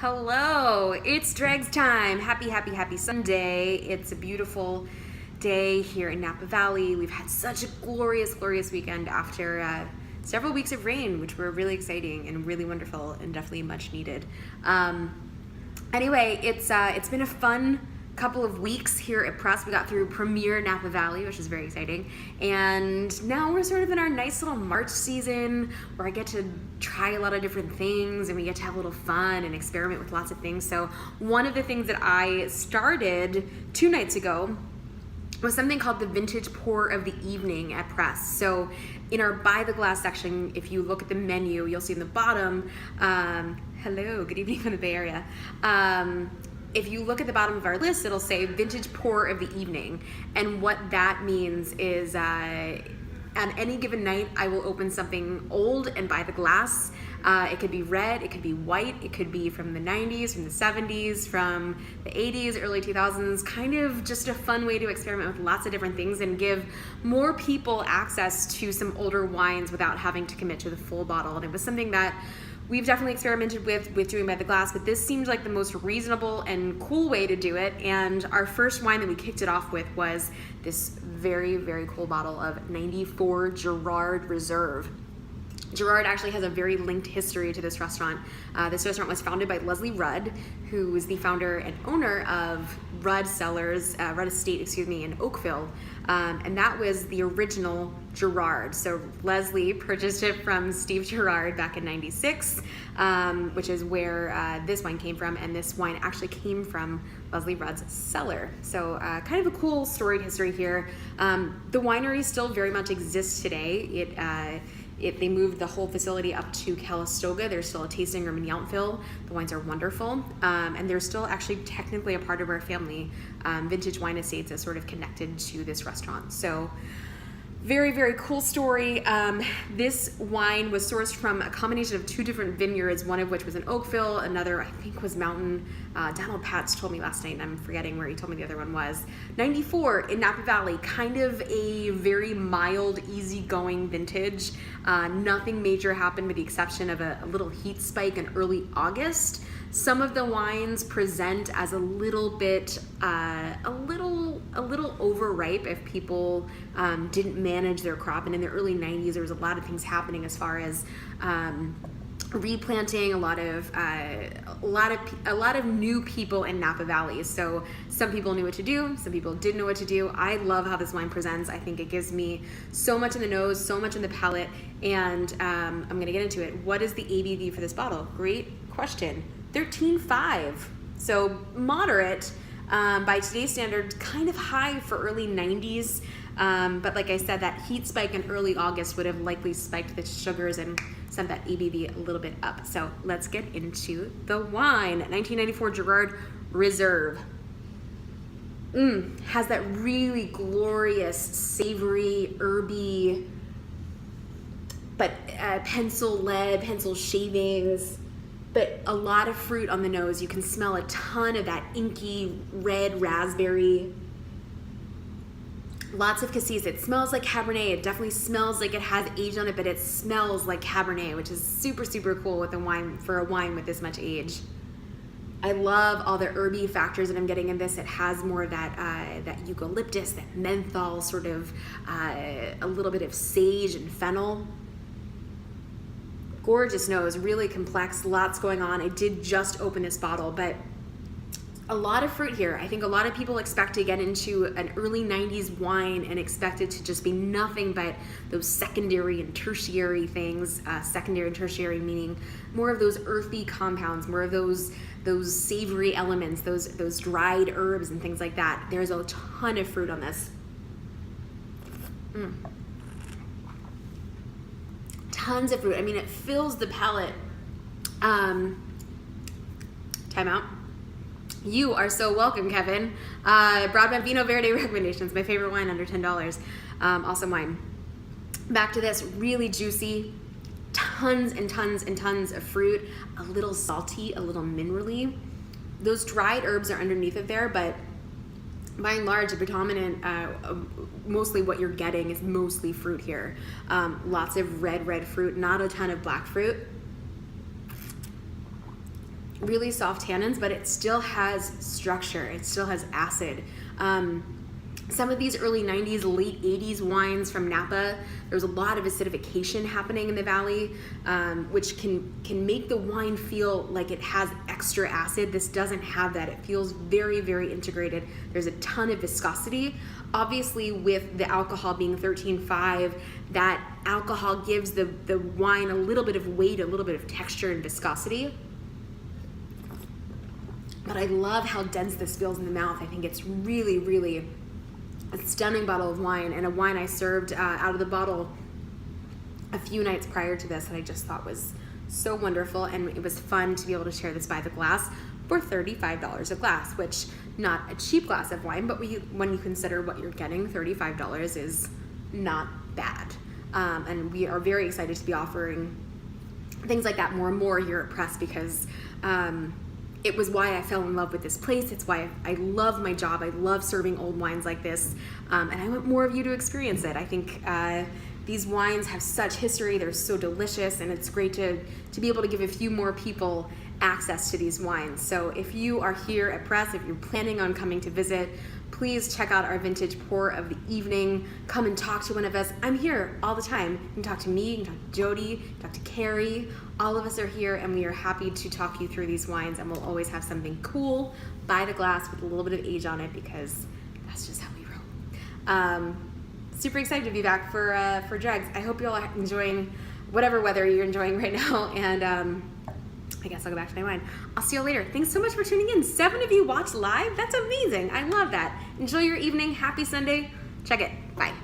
Hello, it's DREGS time. Happy Sunday. It's a beautiful day here in Napa Valley. We've had such a glorious weekend after several weeks of rain, which were really exciting and really wonderful and definitely much needed. Anyway, it's been a fun couple of weeks here at Press. We got through Premier Napa Valley, which is very exciting, and now we're sort of in our nice little March season where I get to try a lot of different things and we get to have a little fun and experiment with lots of things. So one of the things that I started 2 nights ago was something called the Vintage Pour of the Evening at Press. So in our By the Glass section, if you look at the menu, you'll see in the bottom, hello, good evening from the Bay Area. If you look at the bottom of our list, it'll say Vintage Pour of the Evening. And what that means is on any given night, I will open something old and by the glass. It could be red, it could be white, it could be from the 90s, from the 70s, from the 80s, early 2000s, kind of just a fun way to experiment with lots of different things and give more people access to some older wines without having to commit to the full bottle. And it was something that we've definitely experimented with doing by the glass, but this seemed like the most reasonable and cool way to do it. And our first wine that we kicked it off with was this very cool bottle of 94 Girard Reserve. Girard actually has a very linked history to this restaurant. This restaurant was founded by Leslie Rudd, who is the founder and owner of Rudd Estate, in Oakville. And that was the original Girard. So Leslie purchased it from Steve Girard back in '96, which is where this wine came from. And this wine actually came from Leslie Rudd's cellar. So kind of a cool storied history here. The winery still very much exists today. They moved the whole facility up to Calistoga. There's still a tasting room in Yountville. The wines are wonderful. And they're still actually technically a part of our family. Vintage Wine Estates is sort of connected to this restaurant. So very cool story. This wine was sourced from a combination of 2 different vineyards, one of which was in Oakville, another I think was Mountain. Donald Patz told me last night, and I'm forgetting where he told me the other one was. 94 in Napa Valley, kind of a very mild, easygoing vintage. Nothing major happened with the exception of a little heat spike in early August. Some of the wines present as a little bit, a little overripe if people didn't manage their crop. And in the early 90s, there was a lot of things happening as far as replanting, a lot of new people in Napa Valley. So some people knew what to do, some people didn't know what to do. I love how this wine presents. I think it gives me so much in the nose, so much in the palate, and I'm gonna get into it. What is the ABV for this bottle? Great question. 13.5, so moderate. By today's standards, kind of high for early 90s, but like I said, that heat spike in early August would have likely spiked the sugars and sent that ABV a little bit up. So let's get into the wine. 1994 Girard Reserve. Has that really glorious, savory, herby, but pencil shavings, but a lot of fruit on the nose. You can smell a ton of that inky red raspberry. Lots of cassis. It smells like Cabernet. It definitely smells like it has age on it, but it smells like Cabernet, which is super cool with a wine with this much age. I love all the herby factors that I'm getting in this. It has more of that eucalyptus, that menthol, sort of a little bit of sage and fennel. Gorgeous nose, really complex, lots going on. I did just open this bottle, but a lot of fruit here. I think a lot of people expect to get into an early 90s wine and expect it to just be nothing but those secondary and tertiary things. Secondary and tertiary meaning more of those earthy compounds, more of those savory elements, those dried herbs and things like that. There's a ton of fruit on this. Tons of fruit. I mean, it fills the palate. Time out. You are so welcome, Kevin. Broadbent Vino Verde recommendations. My favorite wine under $10. Awesome wine. Back to this. Really juicy. Tons and tons of fruit. A little salty, a little minerally. Those dried herbs are underneath it there, but by and large, the predominant, mostly what you're getting is mostly fruit here. Lots of red fruit, not a ton of black fruit. really soft tannins, but it still has structure. It still has acid. Some of these early 90s, late 80s wines from Napa, there's a lot of acidification happening in the valley, which can make the wine feel like it has extra acid. This doesn't have that. It feels very, very integrated. There's a ton of viscosity. Obviously, with the alcohol being 13.5, that alcohol gives the wine a little bit of weight, a little bit of texture and viscosity. But I love how dense this feels in the mouth. I think it's really, really a stunning bottle of wine, and a wine I served out of the bottle a few nights prior to this that I just thought was so wonderful, and it was fun to be able to share this by the glass for $35 a glass, which not a cheap glass of wine, but when you consider what you're getting, $35 is not bad. And we are very excited to be offering things like that more and more here at Press, because it was why I fell in love with this place. It's why I love my job. I love serving old wines like this, and I want more of you to experience it. I think these wines have such history. They're so delicious, and it's great to be able to give a few more people access to these wines. So if you are here at Press, if you're planning on coming to visit, please check out our vintage pour of the evening. Come and talk to one of us. I'm here all the time. You can talk to me, you can talk to Jody, you can talk to Carrie. All of us are here, and we are happy to talk you through these wines, and we'll always have something cool by the glass with a little bit of age on it, because that's just how we roll. Super excited to be back for DREGS. I hope you all are enjoying whatever weather you're enjoying right now, and I guess I'll go back to my wine. I'll see you later. Thanks so much for tuning in. 7 of you watched live. That's amazing. I love that. Enjoy your evening. Happy Sunday. Check it. Bye.